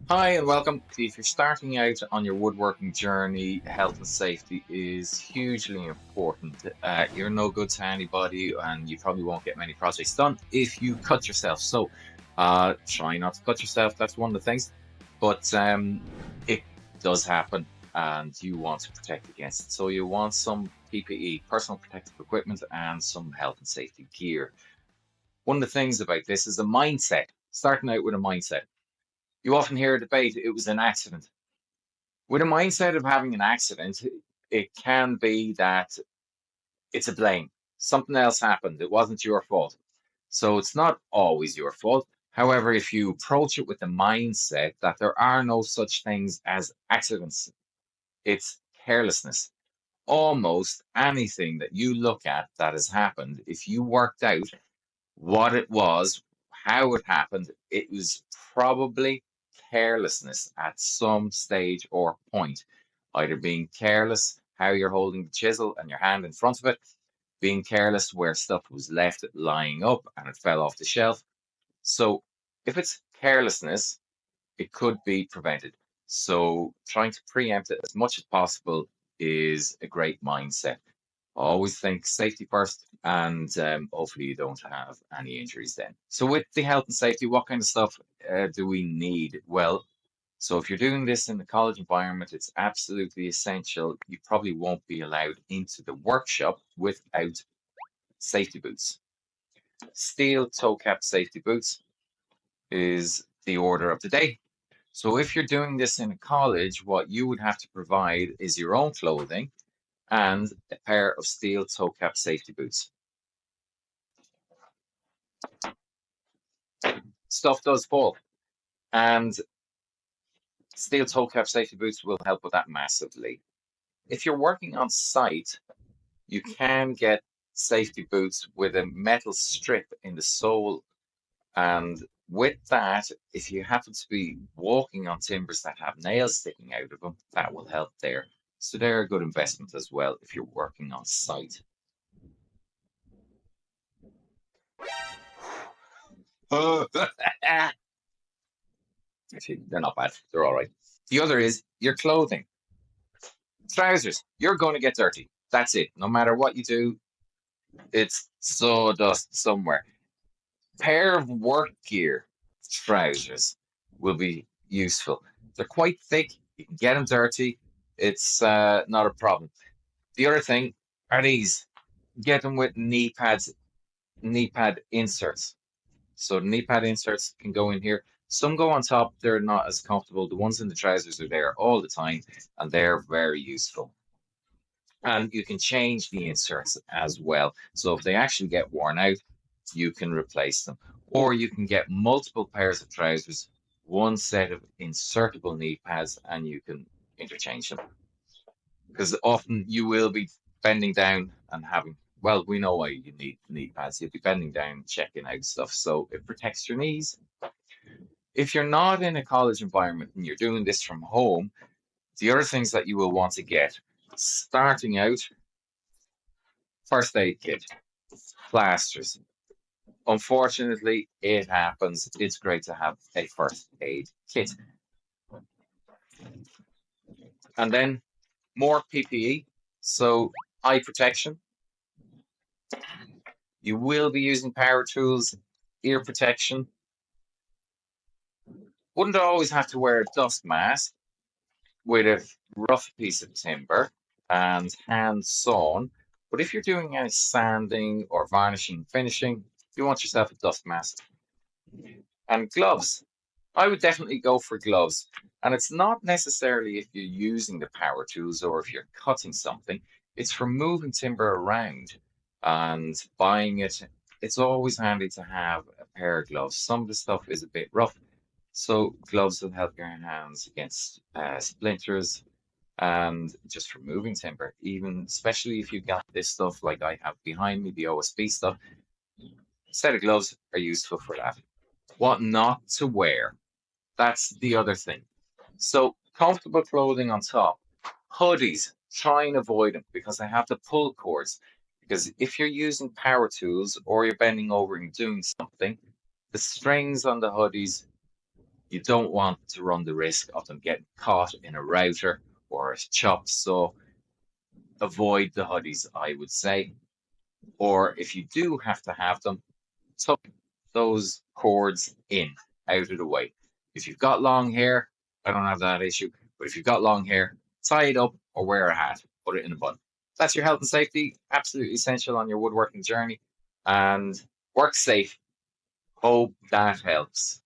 Hi and welcome. If you're starting out on your woodworking journey, health and safety is hugely important. You're no good to anybody, and you probably won't get many projects done if you cut yourself. So, try not to cut yourself. That's one of the things. But it does happen, and you want to protect against it. So you want some PPE, personal protective equipment, and some health and safety gear. One of the things about this is a mindset. Starting out with a mindset. You often hear a debate, it was an accident. With a mindset of having an accident, it can be that it's a blame. Something else happened. It wasn't your fault. So it's not always your fault. However, if you approach it with the mindset that there are no such things as accidents, it's carelessness. Almost anything that you look at that has happened, if you worked out what it was, how it happened, it was probably carelessness at some stage or point. Either being careless how you're holding the chisel and your hand in front of it, being careless where stuff was left lying up and it fell off the shelf. So if it's carelessness, it could be prevented. So trying to preempt it as much as possible is a great mindset. Always think safety first, and hopefully you don't have any injuries then. So with the health and safety, what kind of stuff do we need? Well, so if you're doing this in the college environment, it's absolutely essential. You probably won't be allowed into the workshop without safety boots. Steel toe cap safety boots is the order of the day. So if you're doing this in a college, what you would have to provide is your own clothing and a pair of steel toe cap safety boots. Stuff does fall, and steel toe cap safety boots will help with that massively. If you're working on site, you can get safety boots with a metal strip in the sole, and with that, if you happen to be walking on timbers that have nails sticking out of them, that will help there. So they're a good investment as well if you're working on site. Actually, they're not bad. They're all right. The other is your clothing. Trousers, you're going to get dirty. That's it. No matter what you do, it's sawdust somewhere. Pair of work gear trousers will be useful. They're quite thick. You can get them dirty. It's not a problem. The other thing are these. Get them with knee pads, knee pad inserts. So knee pad inserts can go in here. Some go on top. They're not as comfortable. The ones in the trousers are there all the time, and they're very useful. And you can change the inserts as well. So if they actually get worn out, you can replace them. Or you can get multiple pairs of trousers, one set of insertable knee pads, and you can interchange them. Because often you will be bending down and having, well, we know why you need knee pads. You'll be bending down, checking out stuff. So it protects your knees. If you're not in a college environment and you're doing this from home, the other things that you will want to get, starting out, first aid kit, plasters. Unfortunately, it happens. It's great to have a first aid kit. And then more PPE. So eye protection. You will be using power tools, ear protection. Wouldn't always have to wear a dust mask with a rough piece of timber and hand sawn. But if you're doing any sanding or varnishing, finishing, you want yourself a dust mask. And gloves. I would definitely go for gloves. And it's not necessarily if you're using the power tools or if you're cutting something, it's for moving timber around and buying it. It's always handy to have a pair of gloves. Some of the stuff is a bit rough, so gloves will help your hands against splinters and just for moving timber. Even especially if you got this stuff like I have behind me, the OSB stuff, a set of gloves are useful for that. What not to wear. That's the other thing. So comfortable clothing on top. Hoodies, try and avoid them because they have the pull cords. Because if you're using power tools or you're bending over and doing something, the strings on the hoodies You don't want to run the risk of them getting caught in a router or a chop. So avoid the hoodies, I would say. Or if you do have to have them, tuck those cords in, out of the way. If you've got long hair, I don't have that issue, but if you've got long hair, tie it up or wear a hat, put it in a bun. That's your health and safety, absolutely essential on your woodworking journey. And work safe. Hope that helps.